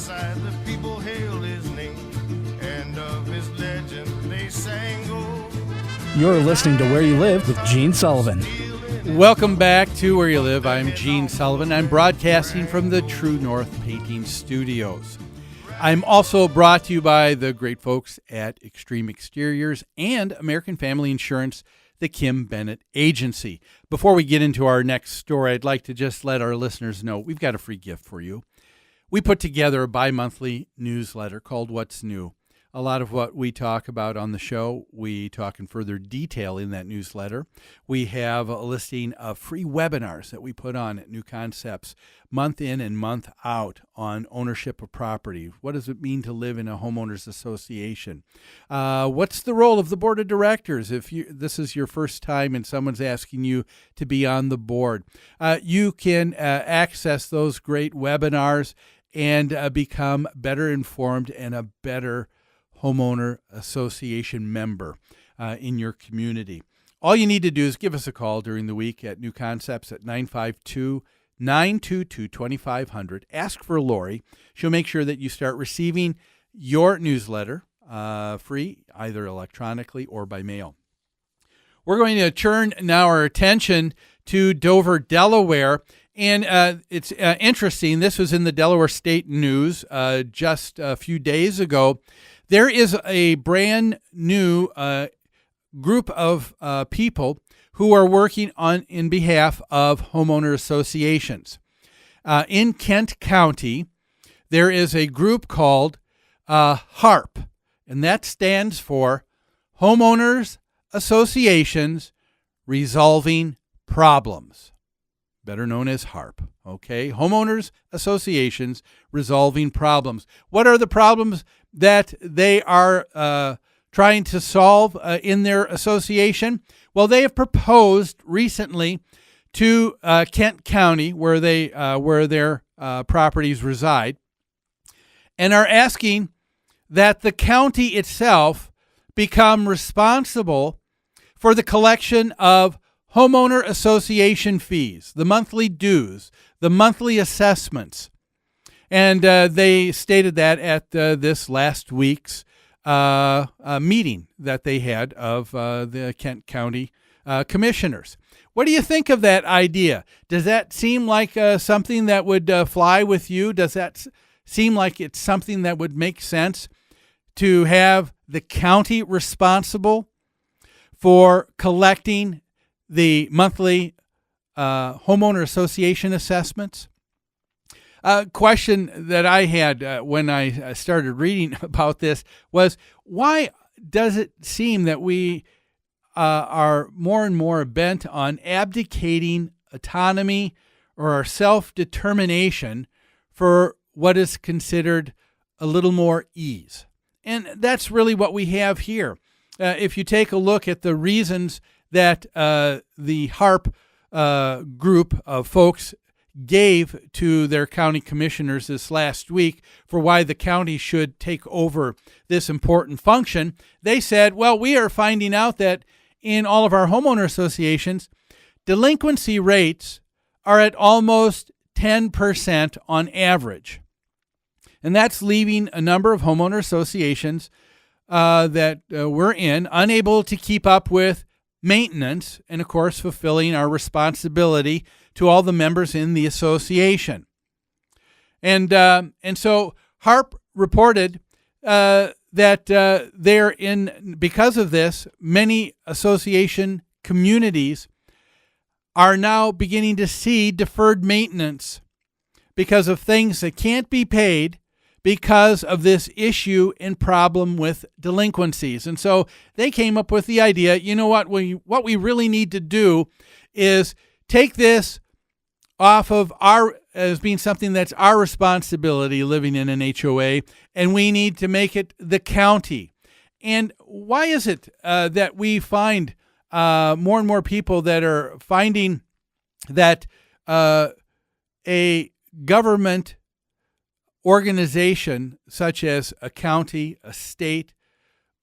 outside the people hailed his name, and of his legend they sang. Oh, you're listening to Where You Live with Gene Sullivan. Welcome back to Where You Live. I'm Gene Sullivan. I'm broadcasting from the True North Painting Studios. I'm also brought to you by the great folks at Extreme Exteriors and American Family Insurance, the Kim Bennett Agency. Before we get into our next story, I'd like to just let our listeners know we've got a free gift for you. We put together a bi-monthly newsletter called What's New. A lot of what we talk about on the show, we talk in further detail in that newsletter. We have a listing of free webinars that we put on at New Concepts month in and month out on ownership of property. What does it mean to live in a homeowners association? What's the role of the board of directors if this is your first time and someone's asking you to be on the board? You can access those great webinars and become better informed and a better homeowner association member in your community. All you need to do is give us a call during the week at New Concepts at 952-922-2500. Ask for Lori. She'll make sure that you start receiving your newsletter free, either electronically or by mail. We're going to turn now our attention to Dover, Delaware. And it's interesting. This was in the Delaware State News just a few days ago. There is a brand new group of people who are working in behalf of homeowner associations. In Kent County, there is a group called HARP, and that stands for Homeowners Associations Resolving Problems, better known as HARP. Okay, Homeowners Associations Resolving Problems. What are the problems that they are trying to solve in their association? Well, they have proposed recently to Kent County, where their properties reside, and are asking that the county itself become responsible for the collection of homeowner association fees, the monthly dues, the monthly assessments. And they stated that at this last week's meeting that they had of the Kent County commissioners. What do you think of that idea? Does that seem like something that would fly with you? Does that seem like it's something that would make sense to have the county responsible for collecting the monthly homeowner association assessments? A question that I had when I started reading about this was, why does it seem that we are more and more bent on abdicating autonomy or our self-determination for what is considered a little more ease? And that's really what we have here. If you take a look at the reasons that the HARP group of folks gave to their county commissioners this last week for why the county should take over this important function, they said, well, we are finding out that in all of our homeowner associations, delinquency rates are at almost 10% on average. And that's leaving a number of homeowner associations that we're in unable to keep up with maintenance and, of course, fulfilling our responsibility to all the members in the association. And so HARP reported that they're in, because of this, many association communities are now beginning to see deferred maintenance because of things that can't be paid because of this issue and problem with delinquencies. And so they came up with the idea, you know what we really need to do is take this off of as being something that's our responsibility living in an HOA, and we need to make it the county. And why is it that we find more and more people that are finding that a government organization such as a county, a state,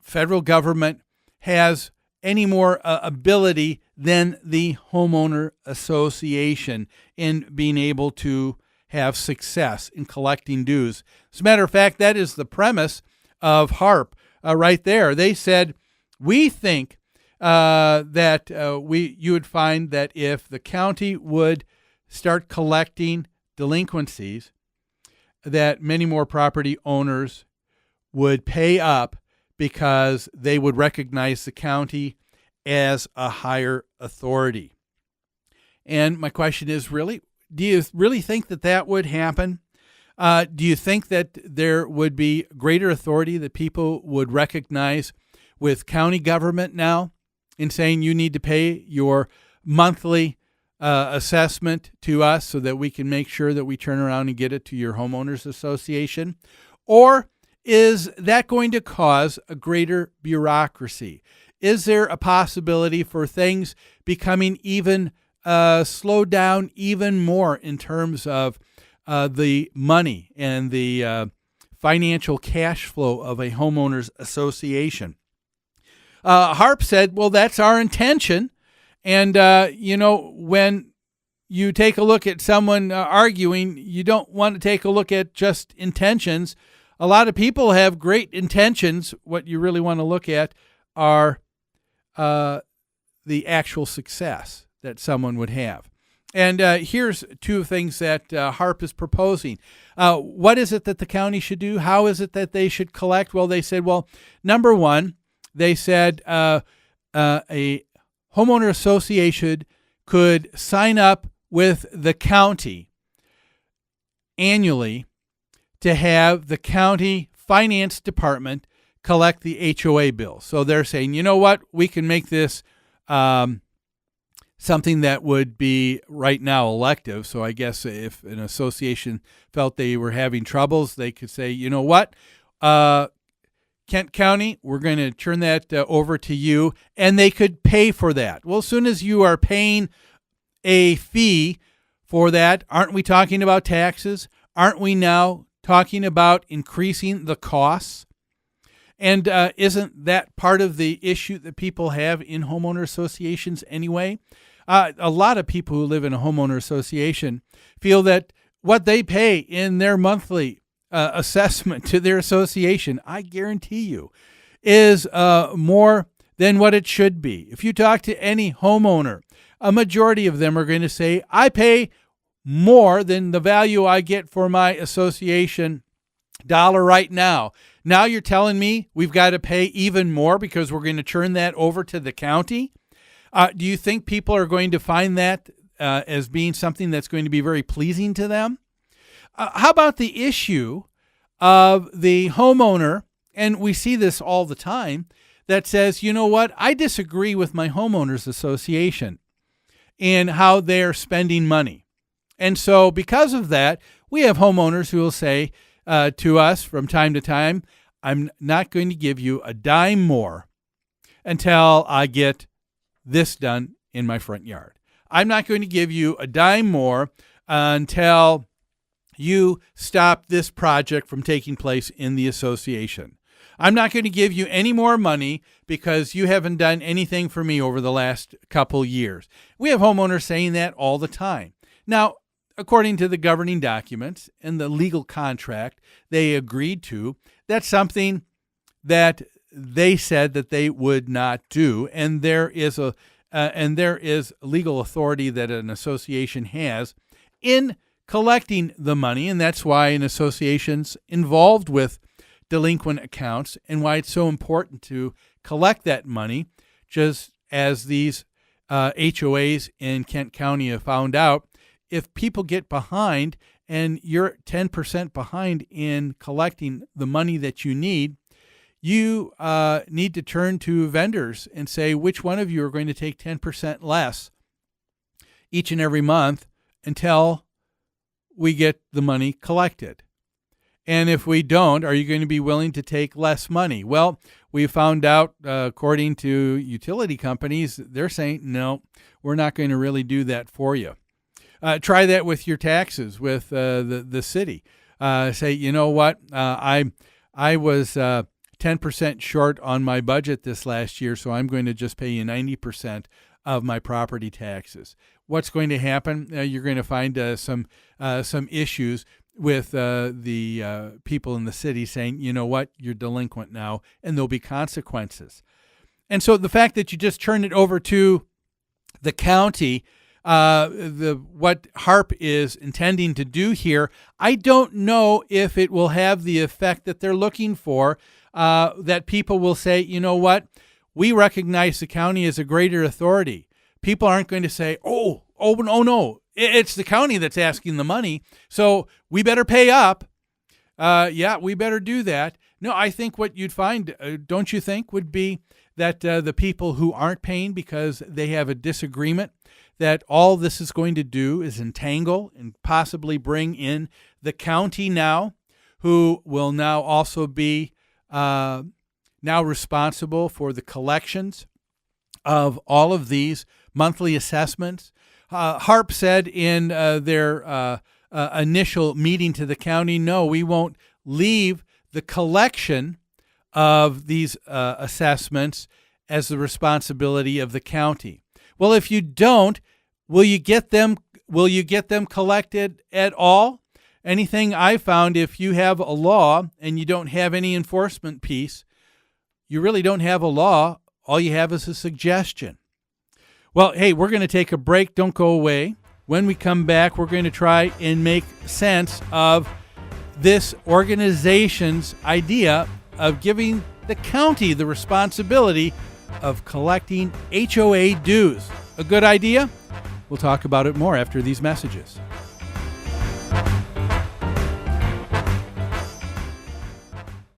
federal government has any more ability than the homeowner association in being able to have success in collecting dues. As a matter of fact, that is the premise of HARP right there. They said, we think that you would find that if the county would start collecting delinquencies, that many more property owners would pay up because they would recognize the county as a higher authority. And my question is, really, do you really think that that would happen? Do you think that there would be greater authority that people would recognize with county government now in saying you need to pay your monthly assessment to us so that we can make sure that we turn around and get it to your homeowners association? Or is that going to cause a greater bureaucracy? Is there a possibility for things becoming even slowed down even more in terms of the money and the financial cash flow of a homeowners association? HARP said, well, that's our intention. And, when you take a look at someone arguing, you don't want to take a look at just intentions. A lot of people have great intentions. What you really want to look at are the actual success that someone would have. And here's two things that HARP is proposing. What is it that the county should do? How is it that they should collect? Well, they said, number one, they said a homeowner association could sign up with the county annually to have the county finance department collect the HOA bill. So they're saying, you know what, we can make this something that would be right now elective. So I guess if an association felt they were having troubles, they could say, you know what, Kent County, we're going to turn that over to you, and they could pay for that. Well, as soon as you are paying a fee for that, aren't we talking about taxes? Aren't we now talking about increasing the costs? And isn't that part of the issue that people have in homeowner associations anyway? A lot of people who live in a homeowner association feel that what they pay in their monthly assessment to their association, I guarantee you, is more than what it should be. If you talk to any homeowner, a majority of them are going to say, I pay more than the value I get for my association dollar right now. Now you're telling me we've got to pay even more because we're going to turn that over to the county? Do you think people are going to find that as being something that's going to be very pleasing to them? How about the issue of the homeowner, and we see this all the time, that says, you know what, I disagree with my homeowners association in how they're spending money. And so because of that, we have homeowners who will say to us from time to time, I'm not going to give you a dime more until I get this done in my front yard. I'm not going to give you a dime more until you stop this project from taking place in the association. I'm not going to give you any more money because you haven't done anything for me over the last couple years. We have homeowners saying that all the time. Now, according to the governing documents and the legal contract they agreed to, that's something that they said that they would not do, and there is legal authority that an association has in collecting the money, and that's why an association's involved with delinquent accounts and why it's so important to collect that money, just as these HOAs in Kent County have found out. If people get behind and you're 10% behind in collecting the money that you need, you need to turn to vendors and say which one of you are going to take 10% less each and every month until we get the money collected. And if we don't, are you going to be willing to take less money? Well, we found out, according to utility companies, they're saying, no, we're not going to really do that for you. Try that with your taxes, with the city. Say, you know what, I was 10% short on my budget this last year, so I'm going to just pay you 90% of my property taxes. What's going to happen? You're going to find some issues with the people in the city saying, you know what, you're delinquent now, and there'll be consequences. And so the fact that you just turn it over to the county, what HARP is intending to do here, I don't know if it will have the effect that they're looking for, that people will say, you know what, we recognize the county as a greater authority. People aren't going to say, oh no, it's the county that's asking the money, so we better pay up. Yeah, we better do that. No, I think what you'd find, don't you think, would be that the people who aren't paying because they have a disagreement, that all this is going to do is entangle and possibly bring in the county now, who will now also be now responsible for the collections of all of these monthly assessments. HARP said in their initial meeting to the county, no, we won't leave the collection of these assessments as the responsibility of the county. Well, if you don't, will you get them collected at all? Anything I found, if you have a law and you don't have any enforcement piece, you really don't have a law. All you have is a suggestion. Well, hey, we're going to take a break. Don't go away. When we come back, we're going to try and make sense of this organization's idea of giving the county the responsibility of collecting HOA dues. A good idea? We'll talk about it more after these messages.